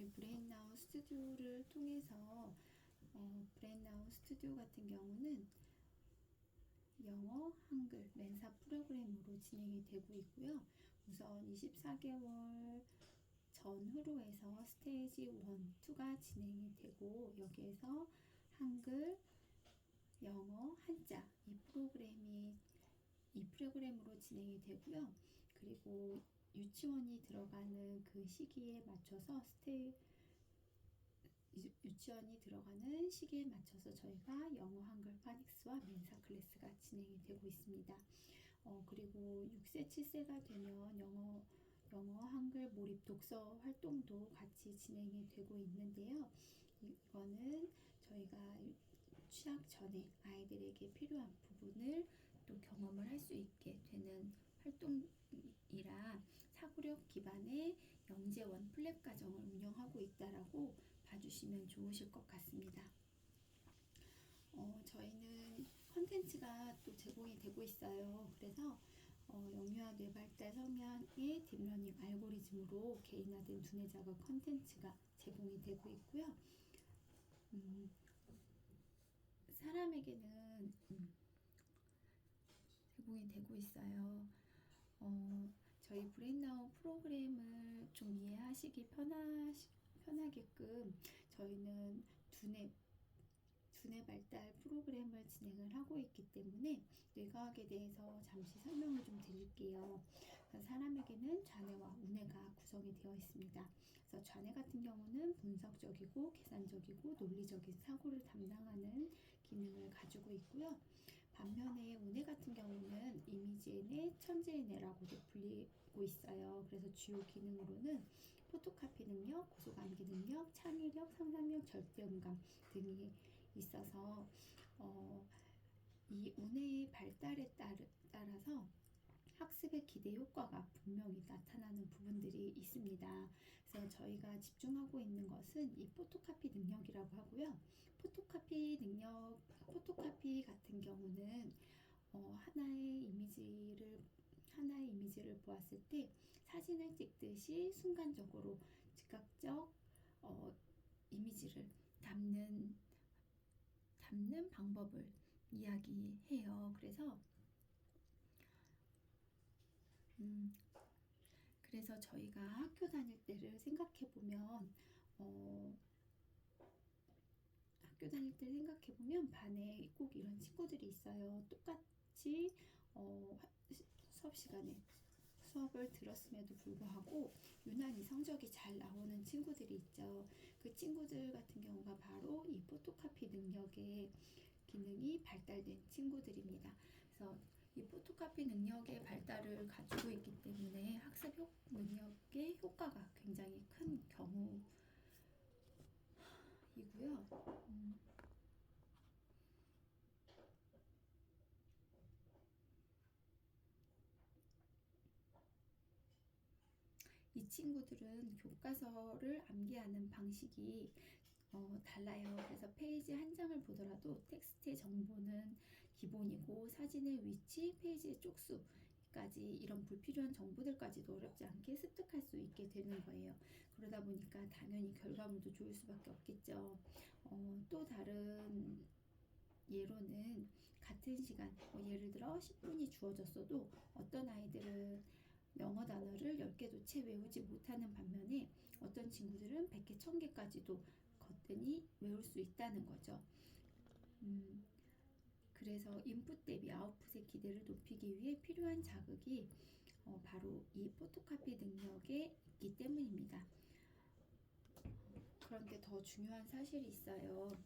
저희 브레인나우 스튜디오를 통해서 브레인나우 스튜디오 같은 경우는 영어, 한글, 멘사 프로그램으로 진행이 되고 있고요. 우선 24개월 전후로 해서 스테이지 1, 2가 진행이 되고 여기에서 한글, 영어, 한자 이 프로그램으로 진행이 되고요. 그리고 유치원이 들어가는 그 시기에 맞춰서 유치원이 들어가는 시기에 맞춰서 저희가 영어, 한글, 파닉스와 멘사 클래스가 진행이 되고 있습니다. 그리고 6세, 7세가 되면 영어, 한글 몰입 독서 활동도 같이 진행이 되고 있는데요. 이거는 저희가 취학 전에 아이들에게 필요한 부분을 또 경험을 할 수 있게 되는 활동이라 사고력 기반의 영재원 플랩 과정을 운영하고 있다라고 봐주시면 좋으실 것 같습니다. 저희는 컨텐츠가 또 제공이 되고 있어요. 그래서 영유아 뇌발달 성향의 딥러닝 알고리즘으로 개인화된 두뇌 자극 컨텐츠가 제공이 되고 있고요. 사람에게는 제공이 되고 있어요. 저희 브레인나우 프로그램을 좀 이해하시기 편하게끔 저희는 두뇌 발달 프로그램을 진행을 하고 있기 때문에 뇌과학에 대해서 잠시 설명을 좀 드릴게요. 사람에게는 좌뇌와 우뇌가 구성이 되어 있습니다. 그래서 좌뇌 같은 경우는 분석적이고 계산적이고 논리적인 사고를 담당하는 기능을 가지고 있고요. 반면에 우뇌 같은 경우는 이미지의 뇌, 천재의 뇌라고도 불리고 있어요. 그래서 주요 기능으로는 포토카피 능력, 고소감기 능력, 창의력, 상상력, 절대음감 등이 있어서 이 우뇌의 발달에 따라서 학습의 기대 효과가 분명히 나타나는 부분들이 있습니다. 그래서 저희가 집중하고 있는 것은 이 포토카피 능력이라고 하고요. 포토카피 같은 경우는 하나의 이미지를 보았을 때 사진을 찍듯이 순간적으로 즉각적 이미지를 담는 방법을 이야기해요. 그래서 저희가 학교 다닐 때를 생각해 보면 반에 꼭 이런 친구들이 있어요. 똑같이 수업 시간에 수업을 들었음에도 불구하고 유난히 성적이 잘 나오는 친구들이 있죠. 그 친구들 같은 경우가 바로 이 포토카피 능력의 기능이 발달된 친구들입니다. 그래서 이 포토카피 능력의 발달을 가지고 있기 때문에 학습 능력의 효과가 굉장히 큰 경우이고요. 이 친구들은 교과서를 암기하는 방식이 달라요. 그래서 페이지 한 장을 보더라도 텍스트의 정보는 기본이고 사진의 위치, 페이지의 쪽수까지 이런 불필요한 정보들까지도 어렵지 않게 습득할 수 있게 되는 거예요. 그러다 보니까 당연히 결과물도 좋을 수밖에 없겠죠. 또 다른 예로는 같은 시간, 예를 들어 10분이 주어졌어도 어떤 아이들은 영어 단어를 10개도 채 외우지 못하는 반면에 어떤 친구들은 100개, 1000개까지도 거뜬히 외울 수 있다는 거죠. 그래서 인풋 대비 아웃풋의 기대를 높이기 위해 필요한 자극이 바로 이 포토카피 능력에 있기 때문입니다. 그런데 더 중요한 사실이 있어요.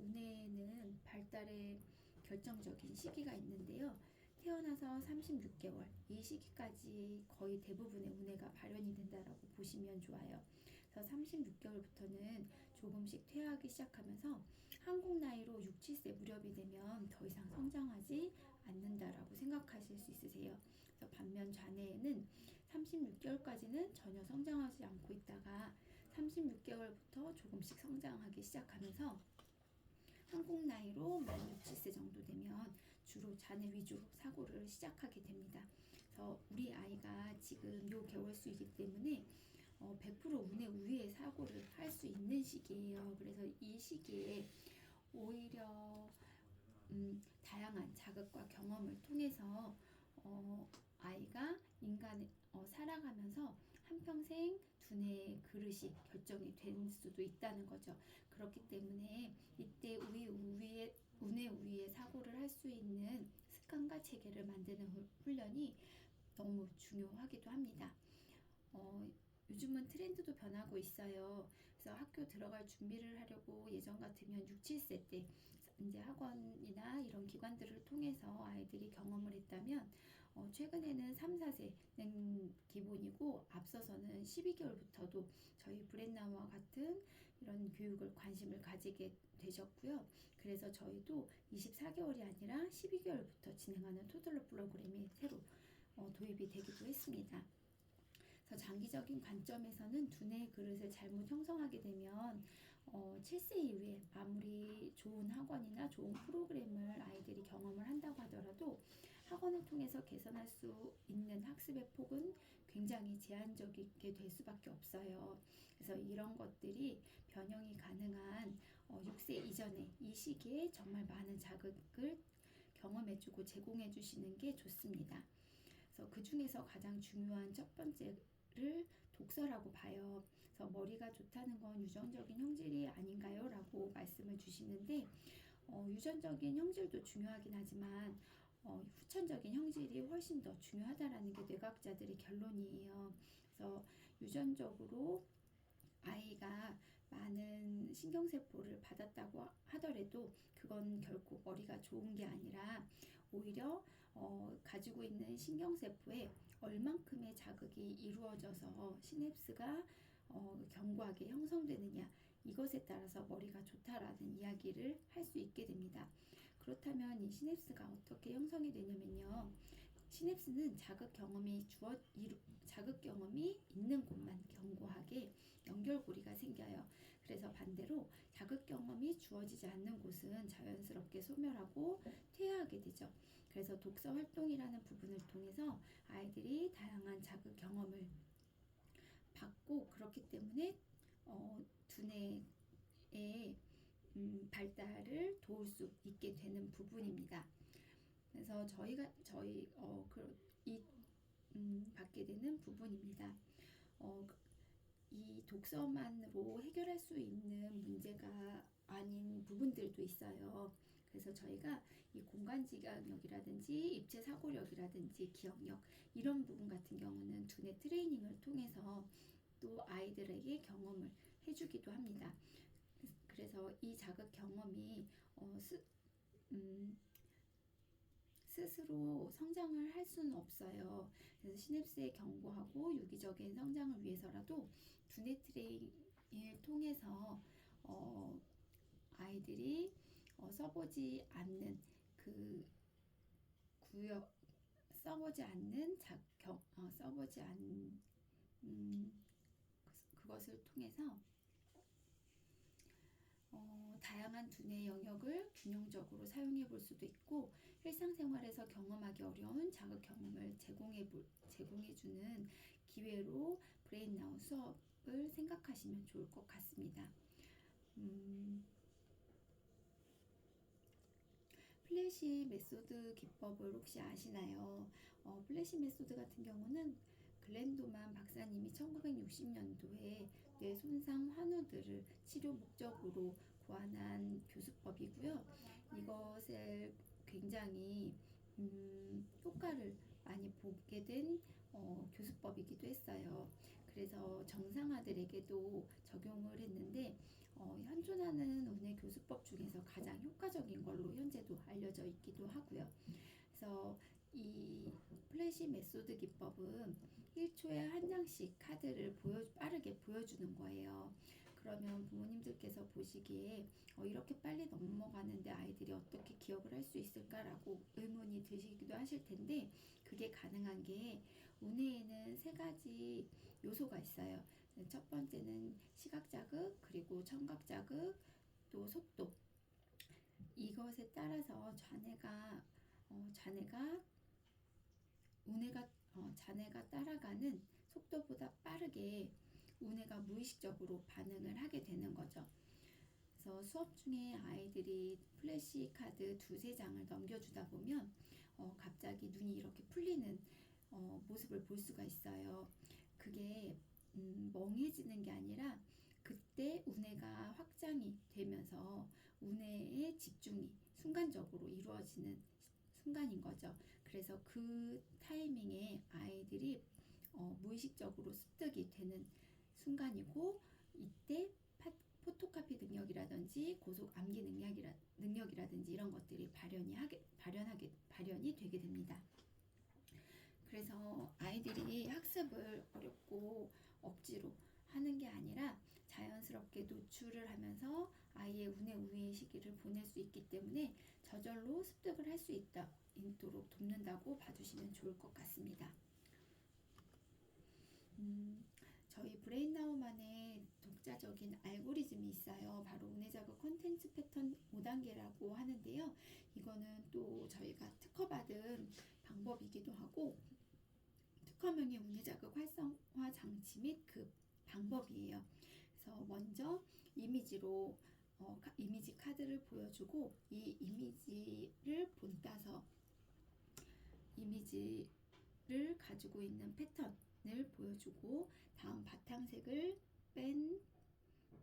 우뇌는 발달의 결정적인 시기가 있는데요. 태어나서 36개월, 이 시기까지 거의 대부분의 우뇌가 발현이 된다라고 보시면 좋아요. 그래서 36개월부터는 조금씩 퇴화하기 시작하면서 한국 나이로 6, 7세 무렵이 되면 더 이상 성장하지 않는다라고 생각하실 수 있으세요. 그래서 반면 좌뇌에는 36개월까지는 전혀 성장하지 않고 있다가 36개월부터 조금씩 성장하기 시작하면서 한국 나이로 만 6, 7세 정도 되면 주로 자녀 위주로 사고를 시작하게 됩니다. 그래서 우리 아이가 지금 요 개월수이기 때문에 100% 운의 우위의 사고를 할 수 있는 시기예요. 그래서 이 시기에 오히려 다양한 자극과 경험을 통해서 아이가 살아가면서 한평생 두뇌의 그릇이 결정이 될 수도 있다는 거죠. 그렇기 때문에 이때 운의 우위의 사고를 할 수 있는 습관과 체계를 만드는 훈련이 너무 중요하기도 합니다. 요즘은 트렌드도 변하고 있어요. 그래서 학교 들어갈 준비를 하려고 예전 같으면 6, 7세 때 이제 학원이나 이런 기관들을 통해서 아이들이 경험을 했다면 최근에는 3, 4세는 기본이고 앞서서는 12개월부터도 저희 브렛나우와 같은 이런 교육을 관심을 가지게 되셨고요. 그래서 저희도 24개월이 아니라 12개월부터 진행하는 토들러 프로그램이 새로 도입이 되기도 했습니다. 그래서 장기적인 관점에서는 두뇌의 그릇을 잘못 형성하게 되면 7세 이후에 아무리 좋은 학원이나 좋은 프로그램을 아이들이 경험을 한다고 하더라도 학원을 통해서 개선할 수 있는 학습의 폭은 굉장히 제한적이게 될 수밖에 없어요. 그래서 이런 것들이 변형이 가능한 6세 이전에 이 시기에 정말 많은 자극을 경험해주고 제공해주시는 게 좋습니다. 그래서 그 중에서 가장 중요한 첫 번째를 독서라고 봐요. 그래서 머리가 좋다는 건 유전적인 형질이 아닌가요? 라고 말씀을 주시는데 유전적인 형질도 중요하긴 하지만 후천적인 형질이 훨씬 더 중요하다라는 게 뇌과학자들의 결론이에요. 그래서 유전적으로 아이가 많은 신경세포를 받았다고 하더라도 그건 결코 머리가 좋은 게 아니라 오히려 가지고 있는 신경세포에 얼만큼의 자극이 이루어져서 시냅스가 견고하게 형성되느냐 이것에 따라서 머리가 좋다라는 이야기를 할 수 있게 됩니다. 그렇다면 이 시냅스가 어떻게 형성이 되냐면요. 시냅스는 자극 경험이 있는 곳만 견고하게 연결고리가 생겨요. 그래서 반대로 자극 경험이 주어지지 않는 곳은 자연스럽게 소멸하고 퇴화하게 되죠. 그래서 독서 활동이라는 부분을 통해서 아이들이 다양한 자극 경험을 받고 그렇기 때문에 두뇌의 발달을 도울 수 있게 되는 부분입니다. 그래서 받게 되는 부분입니다. 이 독서만으로 해결할 수 있는 문제가 아닌 부분들도 있어요. 그래서 저희가 이 공간지각력이라든지 입체사고력이라든지 기억력 이런 부분 같은 경우는 두뇌 트레이닝을 통해서 또 아이들에게 경험을 해주기도 합니다. 그래서 이 자극 경험이 스스로 성장을 할 수는 없어요. 그래서 시냅스의 견고하고 유기적인 성장을 위해서라도 두뇌 트레이닝을 통해서 아이들이 써보지 않는 그것을 통해서 다양한 두뇌 영역을 균형적으로 사용해 볼 수도 있고 일상생활에서 경험하기 어려운 자극 경험을 제공해주는 기회로 브레인나우 수업을 생각하시면 좋을 것 같습니다. 플래시 메소드 기법을 혹시 아시나요? 플래시 메소드 같은 경우는 글렌도만 박사님이 1960년도에 뇌 손상 환우들을 치료 목적으로 고안한 교수법이고요. 이것을 굉장히 효과를 많이 보게 된 교수법이기도 했어요. 그래서 정상화들에게도 적용을 했는데 현존하는 운의 교수법 중에서 가장 효과적인 걸로 현재도 알려져 있기도 하고요. 그래서 이 플래시 메소드 기법은 1초에 한 장씩 카드를 빠르게 보여주는 거예요. 그러면 부모님들께서 보시기에 이렇게 빨리 넘어가는데 아이들이 어떻게 기억을 할 수 있을까라고 의문이 드시기도 하실 텐데 그게 가능한 게 운해에는 3가지 요소가 있어요. 첫 번째는 시각 자극, 그리고 청각 자극, 또 속도. 이것에 따라서 자네가 자네가 따라가는 속도보다 빠르게 우뇌가 무의식적으로 반응을 하게 되는 거죠. 그래서 수업 중에 아이들이 플래시 카드 두세 장을 넘겨주다 보면 갑자기 눈이 이렇게 풀리는 모습을 볼 수가 있어요. 그게 멍해지는 게 아니라 그때 우뇌가 확장이 되면서 우뇌의 집중이 순간적으로 이루어지는 순간인 거죠. 그래서 그 타이밍에 아이들이 무의식적으로 습득이 되는 순간이고, 이때 포토카피 능력이라든지 고속 암기 능력이라든지 이런 것들이 발현이 되게 됩니다. 그래서 아이들이 학습을 어렵고 억지로 하는 게 아니라 자연스럽게 노출을 하면서 아이의 우뇌 우위의 시기를 보낼 수 있기 때문에 저절로 습득을 할 수 있도록 돕는다고 봐주시면 좋을 것 같습니다. 저희 브레인나우만의 독자적인 알고리즘이 있어요. 바로 우뇌 자극 콘텐츠 패턴 5단계라고 하는데요. 이거는 또 저희가 특허받은 방법이기도 하고 특허명의 우뇌 자극 활성화 장치 및 그 방법이에요. 그래서 먼저 이미지로 이미지 카드를 보여주고 이 이미지를 본따서 이미지를 가지고 있는 패턴을 보여주고, 다음 바탕색을 뺀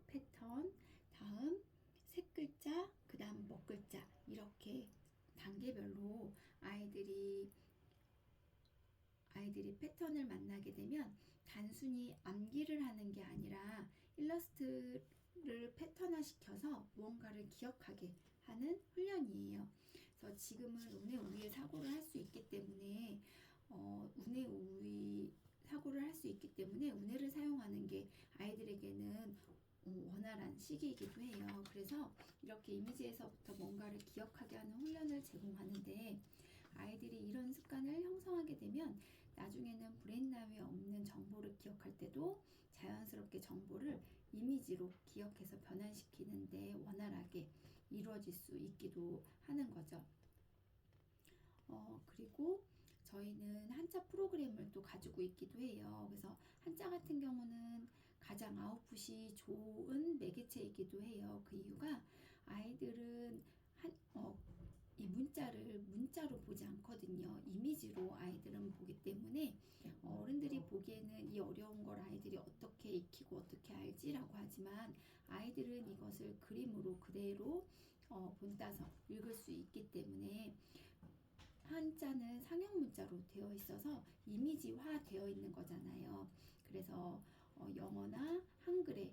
패턴, 다음 색글자, 그 다음 먹글자, 이렇게 단계별로 아이들이 패턴을 만나게 되면 단순히 암기를 하는 게 아니라 일러스트를 패턴화 시켜서 무언가를 기억하게 하는 훈련이에요. 그래서 지금은 우뇌 우위의 사고를 할 수 있기 때문에 우뇌 우위 사고를 할 수 있기 때문에 우뇌를 사용하는 게 아이들에게는 원활한 시기이기도 해요. 그래서 이렇게 이미지에서부터 뭔가를 기억하게 하는 훈련을 제공하는데, 아이들이 이런 습관을 형성하게 되면 나중에는 브레인나우에 없는 정보를 기억할 때도 자연스럽게 정보를 이미지로 기억해서 변환시키는데 원활하게 이루어질 수 있기도 하는 거죠. 그리고 저희는 한자 프로그램을 또 가지고 있기도 해요. 그래서 한자 같은 경우는 가장 아웃풋이 좋은 매개체이기도 해요. 그 이유가 아이들은 이 문자로 보지 않거든요. 이미지로 아이들은 보기 때문에 어른들이 보기에는 이 어려운 걸 아이들이 어떻게 익히고 어떻게 알지라고 하지만 아이들은 이것을 그림으로 그대로 본따서 읽을 수 있기 때문에, 한자는 상형 문자로 되어 있어서 이미지화 되어 있는 거잖아요. 그래서 영어나 한글의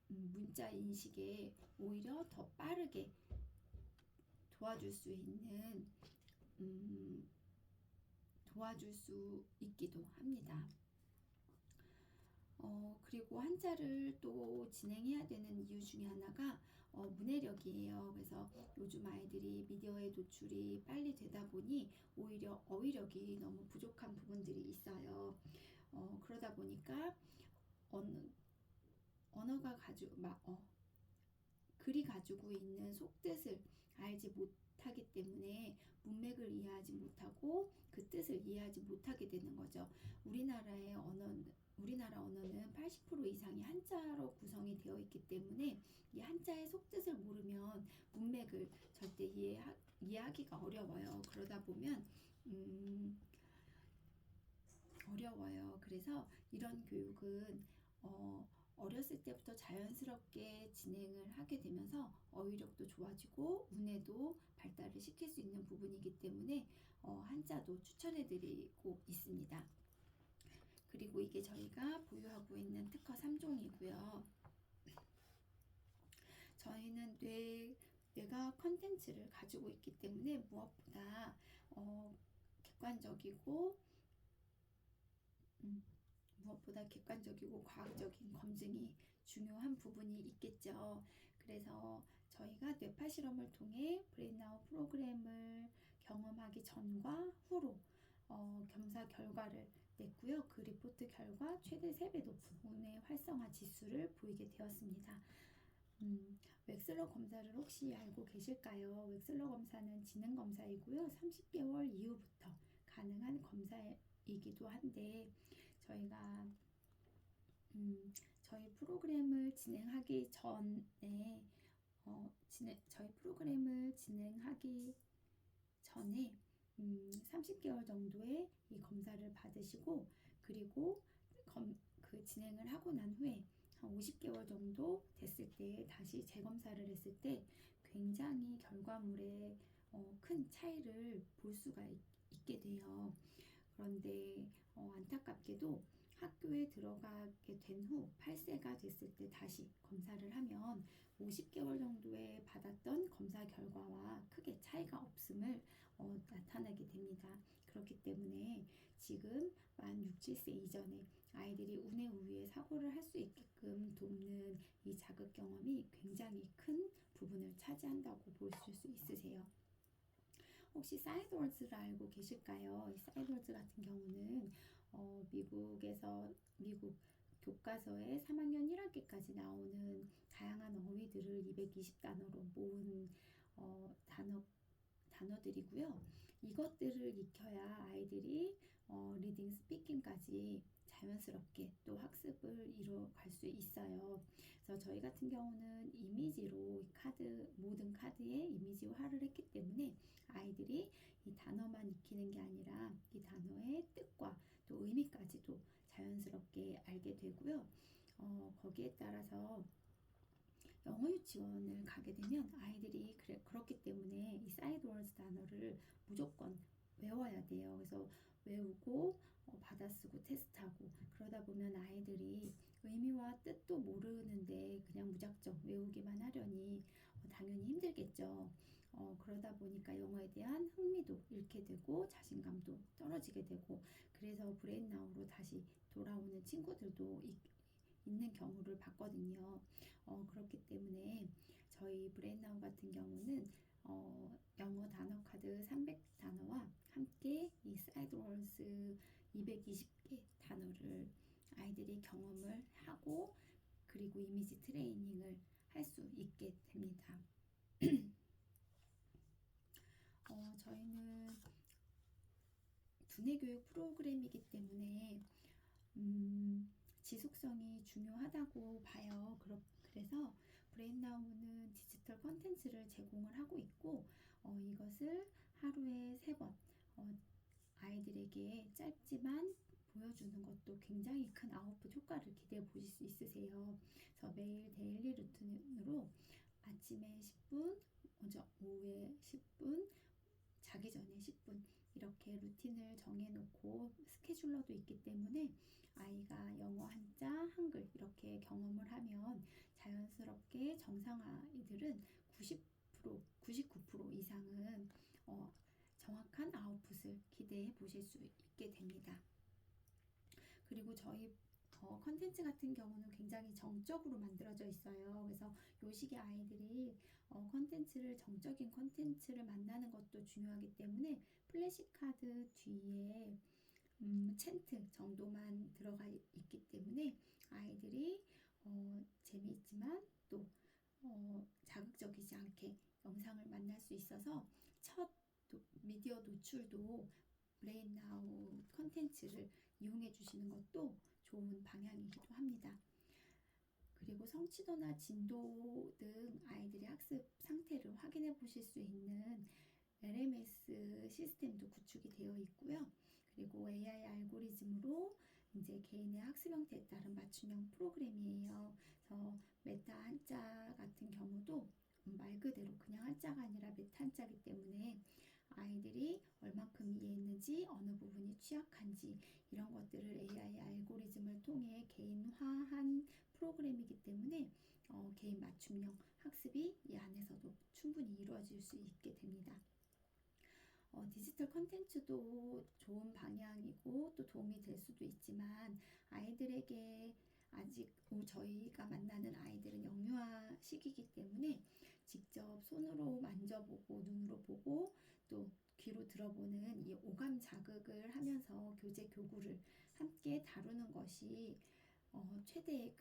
문자 인식에 오히려 더 빠르게 도와줄 수 있기도 합니다. 그리고 한자를 또 진행해야 되는 이유 중에 하나가 문해력이에요. 그래서 요즘 아이들이 미디어에 노출이 빨리 되다 보니 오히려 어휘력이 너무 부족한 부분들이 있어요. 그러다 보니까 언어가 글이 가지고 있는 속뜻을 알지 못하기 때문에 문맥을 이해하지 못하고 그 뜻을 이해하지 못하게 되는 거죠. 우리나라 언어는 80% 이상이 한자로 구성이 되어 있기 때문에 이 한자의 속뜻을 모르면 문맥을 절대 이해하기가 어려워요. 그러다 보면 어려워요. 그래서 이런 교육은 어렸을 때부터 자연스럽게 진행을 하게 되면서 어휘력도 좋아지고 우뇌도 발달을 시킬 수 있는 부분이기 때문에 한자도 추천해드리고 있습니다. 그리고 이게 저희가 보유하고 있는 특허 3종이고요. 저희는 뇌가 컨텐츠를 가지고 있기 때문에 무엇보다 객관적이고 과학적인 검증이 중요한 부분이 있겠죠. 그래서 저희가 뇌파 실험을 통해 브레인나우 프로그램을 경험하기 전과 후로 검사 결과를 냈고요. 그 리포트 결과 최대 3배 높은 우뇌 활성화 지수를 보이게 되었습니다. 웩슬러 검사를 혹시 알고 계실까요? 웩슬러 검사는 지능 검사이고요. 30개월 이후부터 가능한 검사이기도 한데, 저희가 저희 프로그램을 진행하기 전에 저희 프로그램을 진행하기 전에 30개월 정도의 이 검사를 받으시고, 그리고 그 진행을 하고 난 후에 한 50개월 정도 됐을 때 다시 재검사를 했을 때 굉장히 결과물에 큰 차이를 볼 수가 있게 돼요. 그런데 안타깝게도 학교에 들어가게 된 후 8세가 됐을 때 다시 검사를 하면 50개월 정도에 받았던 검사 결과와 크게 차이가 없음을 나타나게 됩니다. 그렇기 때문에 지금 만 6, 7세 이전에 아이들이 운해 우위에 사고를 할 수 있게끔 돕는 이 자극 경험이 굉장히 큰 부분을 차지한다고 보실 수 있으세요. 혹시 사이드월즈를 알고 계실까요? 이 사이드월즈 같은 경우는 미국 교과서에 3학년 1학기까지 나오는 다양한 어휘들을 220단어로 모은 단어들이고요. 이것들을 익혀야 아이들이 리딩, 스피킹까지 자연스럽게 또 학습을 이뤄갈 수 있어요. 그래서 저희 같은 경우는 이미지로 모든 카드에 이미지화를 했기 때문에 아이들이 이 단어만 익히는 게 아니라 이 단어의 뜻과 또 의미까지도 자연스럽게 알게 되고요. 거기에 따라서 영어 유치원을 가게 되면 아이들이 그렇기 때문에 이 사이드워즈 단어를 무조건 외워야 돼요. 그래서 외우고 받아쓰고 테스트하고 그러다 보면 아이들이 의미와 뜻도 모르는데 그냥 무작정 외우기만 하려니 당연히 힘들겠죠. 그러다 보니까 영어에 대한 흥미도 잃게 되고 자신감도 떨어지게 되고, 그래서 브레인나우로 다시 돌아오는 친구들도 있는 경우를 봤거든요. 그렇기 때문에 저희 브레인나우 같은 경우는 영어 단어 카드 300단어와 함께 이 사이드월즈 220개 단어를 아이들이 경험을 하고 그리고 이미지 트레이닝을 할 수 있게 됩니다. 저희는 두뇌 교육 프로그램이기 때문에 지속성이 중요하다고 봐요. 그래서 브레인나우는 디지털 컨텐츠를 제공을 하고 있고 이것을 하루에 3번 아이들에게 짧지만 보여주는 것도 굉장히 큰 아웃풋 효과를 기대해 보실 수 있으세요. 그래서 매일 데일리 루틴으로 아침에 10분, 오후에 10분, 자기 전에 10분 이렇게 루틴을 정해놓고 스케줄러도 있기 때문에 아이가 영어 한자, 한글 이렇게 경험을 하면 자연스럽게 정상 아이들은 99% 이상은 정확한 아웃풋을 기대해 보실 수 있게 됩니다. 그리고 저희 컨텐츠 같은 경우는 굉장히 정적으로 만들어져 있어요. 그래서 요 시기 아이들이 컨텐츠를 정적인 컨텐츠를 만나는 것도 중요하기 때문에 플래시카드 뒤에 챈트 정도만 들어가 있기 때문에 아이들이 재미있지만 또 자극적이지 않게 영상을 만날 수 있어서 첫 미디어 노출도 브레인나우 컨텐츠를 이용해 주시는 것도 좋은 방향이기도 합니다. 그리고 성취도나 진도 등 아이들의 학습 상태를 확인해 보실 수 있는 LMS 시스템도 구축이 되어 있고요. 그리고 AI 알고리즘으로 이제 개인의 학습 형태에 따른 맞춤형 프로그램이에요. 그래서 메타 한자 같은 경우도 말 그대로 그냥 한자가 아니라 메타 한자이기 때문에 아이들이 얼만큼 이해했는지, 어느 부분이 취약한지 이런 것들을 AI 알고리즘을 통해 개인화한 프로그램이기 때문에 개인 맞춤형 학습이 이 안에서도 충분히 이루어질 수 있게 됩니다. 디지털 컨텐츠도 좋은 방향이고 또 도움이 될 수도 있지만 아이들에게 아직 저희가 만나는 아이들은 영유아 시기이기 때문에 직접 손으로 만져보고 눈으로 보고 또 귀로 들어보는 이 오감 자극을 하면서 교재 교구를 함께 다루는 것이 최대의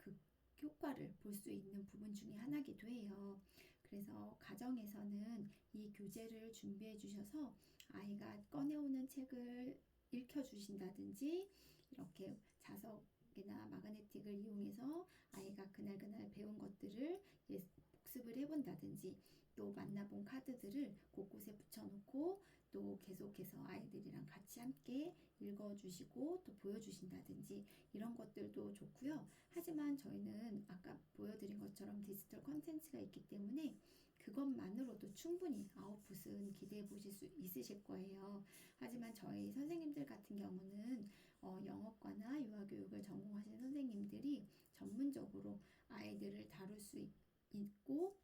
효과를 볼 수 있는 부분 중에 하나이기도 해요. 그래서 가정에서는 이 교재를 준비해 주셔서 아이가 꺼내오는 책을 읽혀주신다든지 이렇게 자석 나 마그네틱을 이용해서 아이가 그날 배운 것들을 복습을 해본다든지, 또 만나본 카드들을 곳곳에 붙여놓고 또 계속해서 아이들이랑 같이 함께 읽어주시고 또 보여주신다든지, 이런 것들도 좋고요. 하지만 저희는 아까 보여드린 것처럼 디지털 컨텐츠가 있기 때문에 그것만으로도 충분히 아웃풋은 기대해 보실 수 있으실 거예요. 하지만 저희 선생님들 같은 경우는 영어과나 유아교육을 전공하신 선생님들이 전문적으로 아이들을 다룰 수 있고,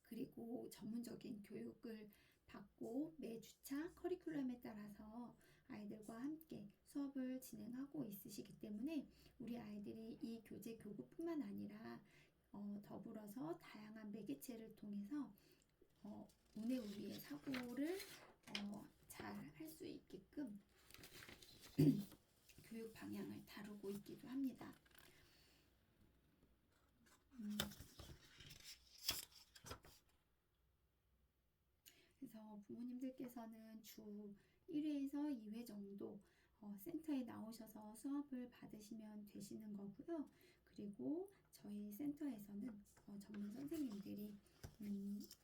그리고 전문적인 교육을 받고 매주차 커리큘럼에 따라서 아이들과 함께 수업을 진행하고 있으시기 때문에 우리 아이들이 이 교재 교구뿐만 아니라 더불어서 다양한 매개체를 통해서 운의 우위의 사고를 잘 할 수 있게끔 교육 방향을 다루고 있기도 합니다. 그래서 부모님들께서는 주 1회에서 2회 정도 센터에 나오셔서 수업을 받으시면 되시는 거고요. 그리고 저희 센터에서는 전문 선생님들이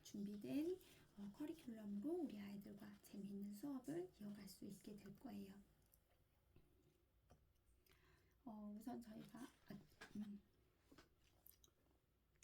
준비된 커리큘럼으로 우리 아이들과 재미있는 수업을 이어갈 수 있게 될 거예요. 우선 저희가